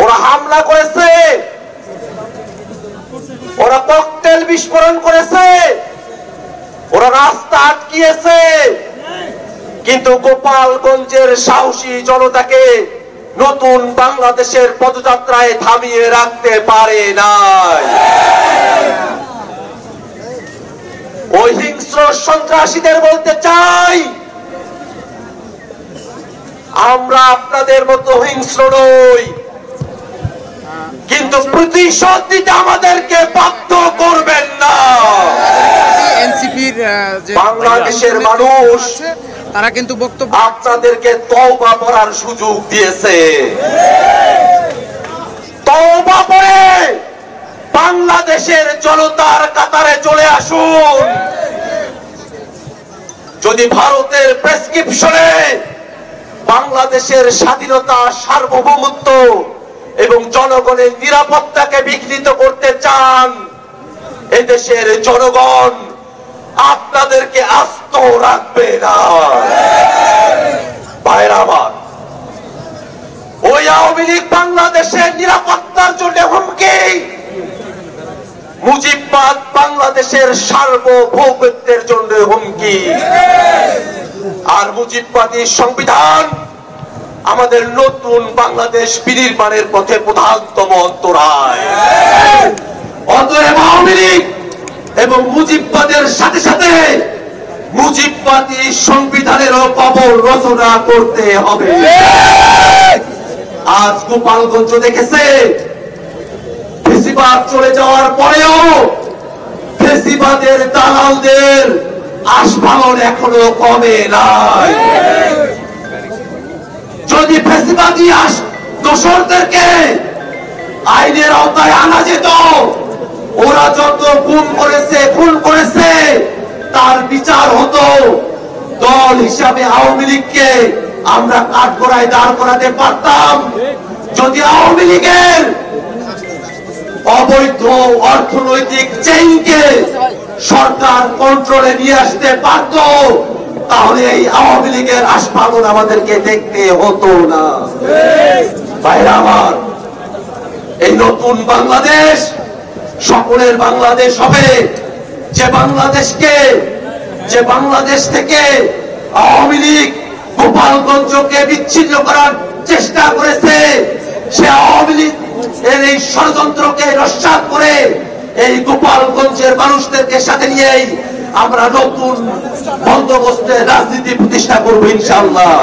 ওরা হামলা করেছে, ওরা ককটেল বিস্ফোরণ করেছে, ওরা রাস্তা আটকিয়েছে, কিন্তু গোপালগঞ্জের সাহসী জনতাকে নতুন বাংলাদেশের পদযাত্রায় থামিয়ে রাখতে পারে নাই। ওই হিংস্র সন্ত্রাসীদের বলতে চাই, আমরা আপনাদের মতো হিংস্র নই, কিন্তু প্রতিশোধ দিতে আমাদেরকে বাধ্য করবেন না। বাংলাদেশের মানুষ তারা কিন্তু বক্তব্য আপনাদেরকে তওবা করার সুযোগ দিয়েছে। তওবা করে বাংলাদেশের জনতার কাতারে চলে আসুন। যদি ভারতের প্রেসক্রিপশনে বাংলাদেশের স্বাধীনতা, সার্বভৌমত্ব এবং জনগণের নিরাপত্তাকে বিঘ্নিত করতে চান, এদেশের জনগণ আপনাদেরকে আস্ত রাখবে না। ভাইরা আমার, ওই আওয়ামী লীগ বাংলাদেশের নিরাপত্তার জন্য হুমকি, মুজিববাদ বাংলাদেশের সার্বভৌমত্বের জন্য হুমকি, আর মুজিববাদী সংবিধান আমাদের নতুন বাংলাদেশ বিনির্মাণের পথে প্রধানতম অন্তরায়। অতএব আওয়ামী লীগ এবং মুজিববাদের সাথে সাথে মুজিববাদী সংবিধানেরও কবর রচনা করতে হবে। আজ গোপালগঞ্জ দেখেছে, ফেসিবাদ চলে যাওয়ার পরেও ফেসিবাদের দালালদের আস্ফালন এখনো কমে নাই। যদি ফেসিবাদী দোসরদেরকে আইনের আওতায় আনা যেত, ওরা যত খুন করেছে তার বিচার হতো। দল হিসাবে আওয়ামী লীগকে আমরা কাঠগড়ায় দাঁড় করাতে পারতাম যদি আওয়ামী লীগের অবৈধ অর্থনৈতিক চেইনকে সরকার কন্ট্রোলে নিয়ে আসতে পারত, তাহলে এই আওয়ামী লীগের আস্ফালন আমাদেরকে দেখতে হতো না। ভাইরা আমার, এই নতুন বাংলাদেশ সকলের বাংলাদেশ হবে, যে বাংলাদেশ থেকে আওয়ামী লীগ গোপালগঞ্জকে বিচ্ছিন্ন করার চেষ্টা করেছে, সে আওয়ামী লীগ এর এই ষড়যন্ত্রকে নস্যাৎ করে এই গোপালগঞ্জের মানুষদেরকে সাথে নিয়েই আমরা নতুন বন্দোবস্তের রাজনীতি প্রতিষ্ঠা করবো ইনশাআল্লাহ।